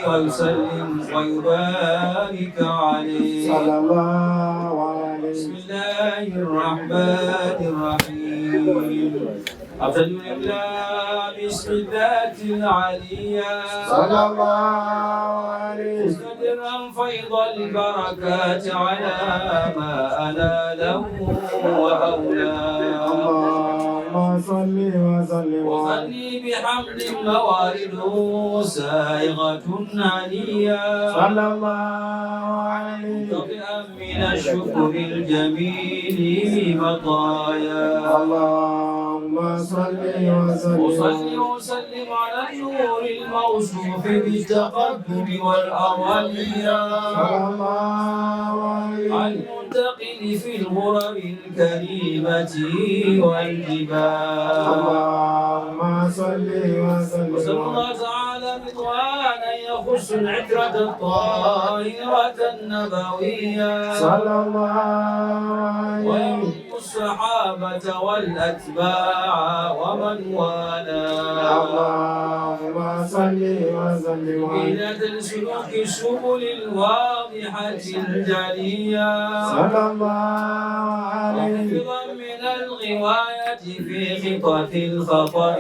ويسلم ويبارك عليه صلى الله عليه. بسم الله الرحمن الرحيم. أبتدئ بالله باسم الذات العليا صلى الله عليه. مستدرا فيض البركات على ما أناله وأولاه. اللهم صل وسلم وصلي بحمد موارد سائغة عليا صلى الله عليه. منطقئا من الشكر الجميل مطايا. اللهم صل وسلم وصلي وسلم على النور الموصوف بالتقدم والأولية صلى الله عليه. المنتقل في الغرر الكريمة والجبال. اللهم صل وسلم وصلى الله تعالى رضوانا يخص العترة الطاهرة النبوية صلى الله عليه. ويعم الصحابة والأتباع ومن والاه. اللهم صل وسلم بنة السلوك السبل الواضحة الجلية صلى الله عليه. وحفظا من الغواية في خطة الخطأ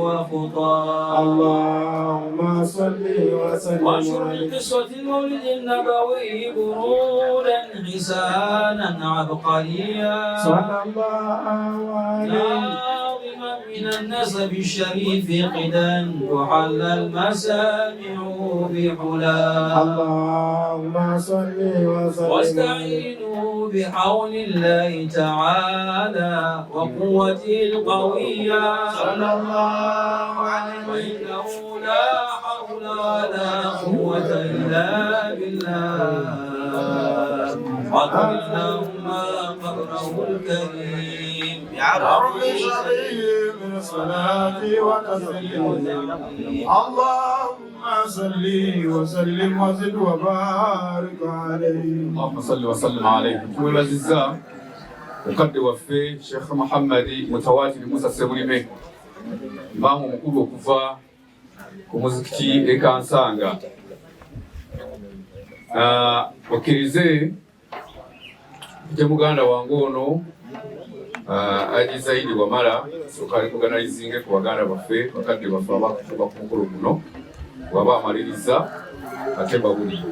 وخطاه. اللهم صل وسلم وانشر عليه. قصة المولد النبوي برودا حسانا عبقريا صلى الله عليه. ناظما من النسب الشريف قدا تحل المسامع بحلا. اللهم صل وسلم واستعينوا بحول الله تعالى وقوته القوية صلى الله عليه. وإنه لا حول ولا قوة إلا بالله. عظم اللهم قدره الكريم يا رب شريف من الصلاة وتسليم. اللهم صل وسلم وزد وبارك عليه. اللهم صل وسلم عليه. Tumebaziza mukadde waffe Sheikh Muhammad Mutawatir Musa Sebulime, imamu mukulu okuva ku muzikiti e Kansanga. Okkirize kujja muganda wange ono Haji Zaidi Wamala soka ali kuganalizinge ku baganda baffe bakadde baffe abakutuba ku mukolo guno waba amaliriza ate bawulire.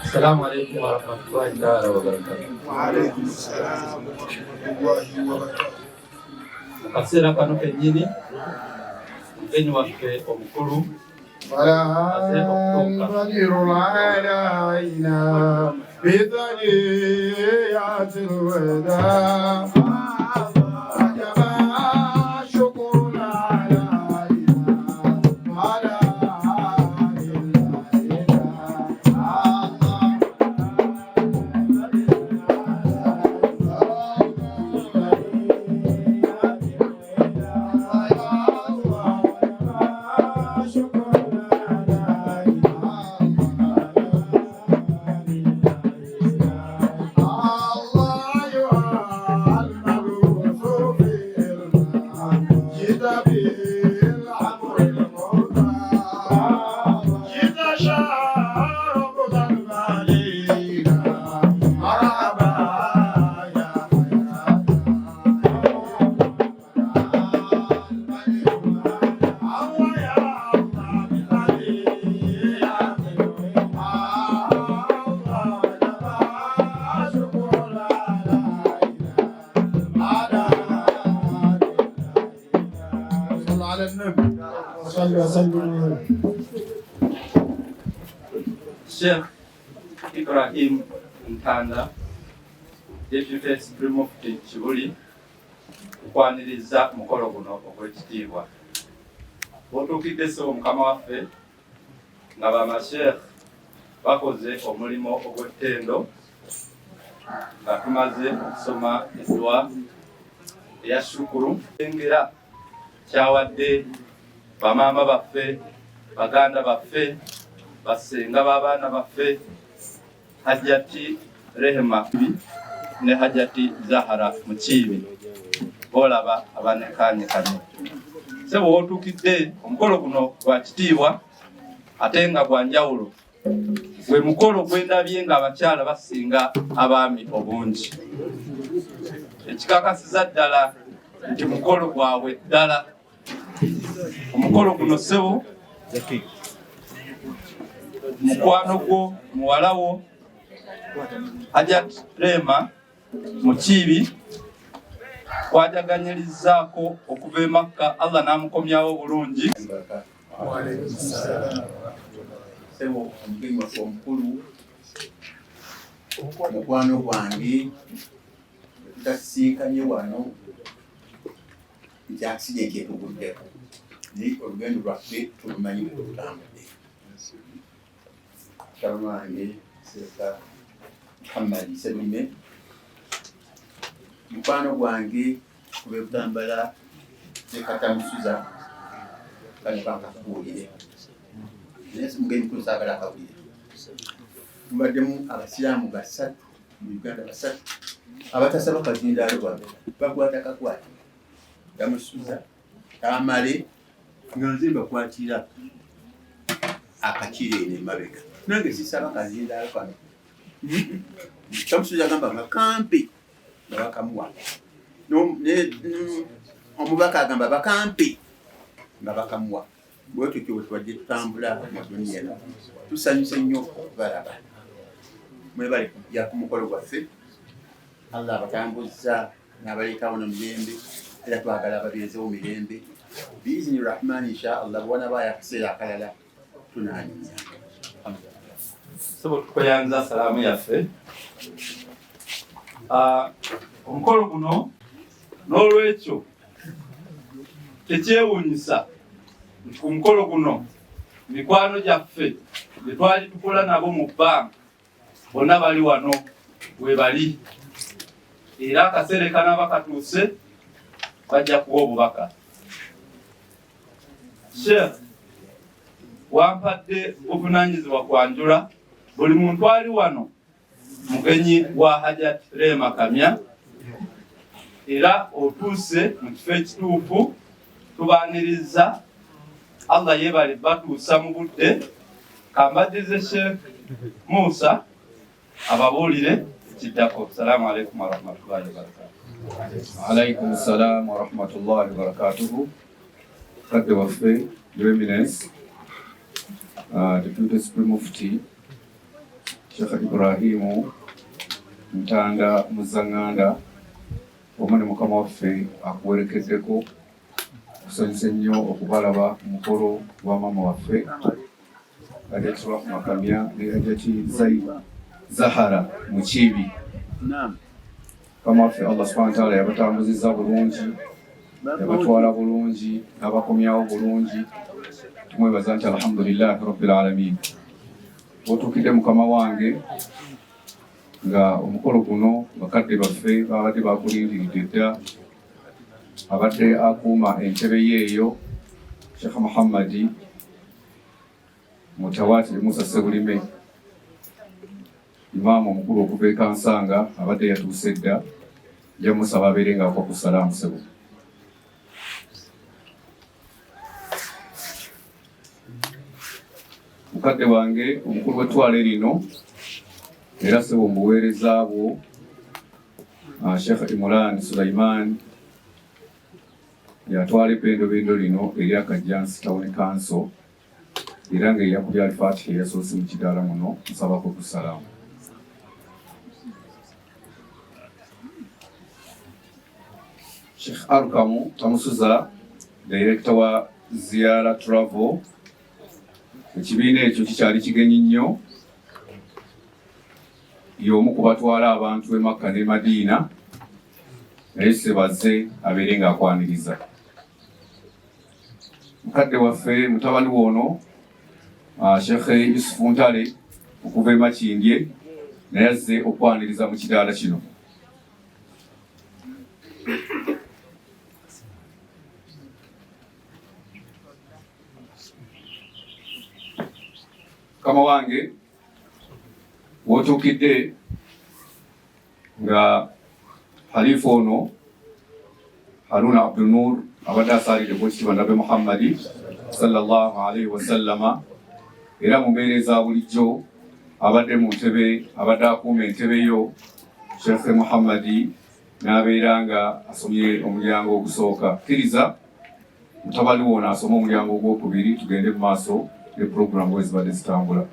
السلام عليكم ورحمة الله تعالى وبركاته. وعليكم السلام ورحمة الله وبركاته. Kaseera kano kennyini mugenyi waffe omukulu البدر علينا بثنيات الوداع. Sheikh Ibrahim Ntanda, Deputy First Mufti Kibuli, okwaniriza mukolo guno ogw'ekitiibwa. Bw'otuukidde ssebo mukama waffe nga bamasheikh bakoze omulimo ogw'ettendo nga tumaze okusoma eddwa eya shukuru. Engera kyawadde bamaama baffe, baganda baffe, basenga b'abaana baffe, Hajjati Rehema ne Hajjati Zahara Mukiibi, boolaba abanekaanekane. sebo wotukidde omukolo guno gwa kitiibwa ate nga gwa njawulo. Gwe mukolo gwendabye nga abakyala basinga abaami obungi. Ekikakasiza ddala nti mukolo gwabwe ddala. Omukolo guno sebo mukwano gwo muwala wo Hajat Rema Mukiibi kwajaganyirizaako okuva e Makka, Allah n'amukomyawo bulungi. Sebo omugenyi waffe omukulu mukwano gwange tutasinkanye wano nti accident etuguddeko naye olugendo lwaffe tulumanyi bwetutambudde. Mukama wange Seeka Muhammad Sebine mukwano gwange kube kutambala nekatamusuza kano kankakubuulire naye mugenyi mukulu saagala akawulire. Mubaddemu abasiraamu basatu mu Uganda basatu abatasaba kazindaalo bwabwe bakwata kakwata tamusuza tamale nga nze mbakwatira akakire eno emabega nange sisaba kazindaalo kano. Tamusuza agamba bakampe nga bakamuwa omubaka agamba bakampe nga bakamuwa. Bwetyo kyo bwetubadde tutambula mu duniya tusanyuse nnyo okubalaba. Mwebale kujja ku mukolo gwaffe, Allah abatambuzza n'abaleetawo no mirembe era twagala ababeezewo mirembe biizni rahmani insha Allah. Bwana baaya akaseera akalala tunaanyinya. Sebo tukoyanza salaamu yaffe. Omukolo guno n'olwekyo tekyewuunyisa nti ku mukolo guno mikwano gyaffe bye twali tukola nabo mu bbanga bonna bali wano we bali, era akaseera kanaaba katuuse bajja kuwa obubaka. Sheikh wampadde obuvunaanyizibwa kwanjula buli muntu ali wano mugenyi wa Hajat Rema Kamya, era otuuse mu kifo ekituufu. Tubaaniriza Allah yebale batuusa mu budde. Kambaddize Sheikh Musa ababuulire ekiddako. Salaamu alaikum wa rahmatullahi wa barakatuh. Alaikum salam wa rahmatullahi wa barakatuhu. Kadde waffe Your Eminence Deputy Supreme Mufti Sheikh Ibrahimu Ntanda Muzanganda omwana mukama waffe akuwerekeddeko. Tusanyuse nnyo okubalaba omukolo gwa maama waffe Hajat Rema Kamya ne Hajat Zahara Mukiibi. Mukama waffe Allah subhanahu wa ta'ala yabatambuzizza bulungi, yabatwala bulungi, n'abakomyawo bulungi. Tumwebaza nti alhamdulillahi rabbil alamin. Otuukidde mukama wange nga omukolo guno bakadde baffe babadde bakulindiridde dda. Abadde akuuma entebe yeeyo Sheikh Muhammad Mutawatir Musa Sebulime, imaamu omukulu okuva e Kansanga, abadde yatuuse dda. Nja musaba abeere nga akwa ku salaamu sebo. Mukadde wange omukulu w'ettwale lino era sebo mbuweereza bwo Sheikh Imran Sulaiman yatwala ebbendobendo lino eri Akajansi Town Council era nga eyakubya Al-Fatiha yasoose mu kidaala muno. Nsabako ku salaamu. Sheikh Arkamu Tamusuza, Director wa Ziara Travel. Ekibiina ekyo kikyali kigenyi nnyo, y'omu ku batwala abantu e Makka ne Madiina, naye sebaze abeere ng'akwaniriza. Mukadde waffe mutabani w'ono Sheikh Yusufu Ntale okuva e Makindye naye azze okwaniriza mu kidaala kino. Mukama wange w'otuukidde nga Halifa ono Haruna Abdul Nur abadde asaalidde bwekitiibwa Nabi Muhammadi sallallahu alaihi wasallama, era mu mbeera eza bulijjo abadde mu ntebe, abadde akuuma entebe yo Sheikh Muhammadi n'abeera nga asomye omulyango ogusooka. Kkiriza mutabani wo n'asoma omulyango ogwokubiri, tugende mu maaso ne puroguramu bwe zibadde zitambula.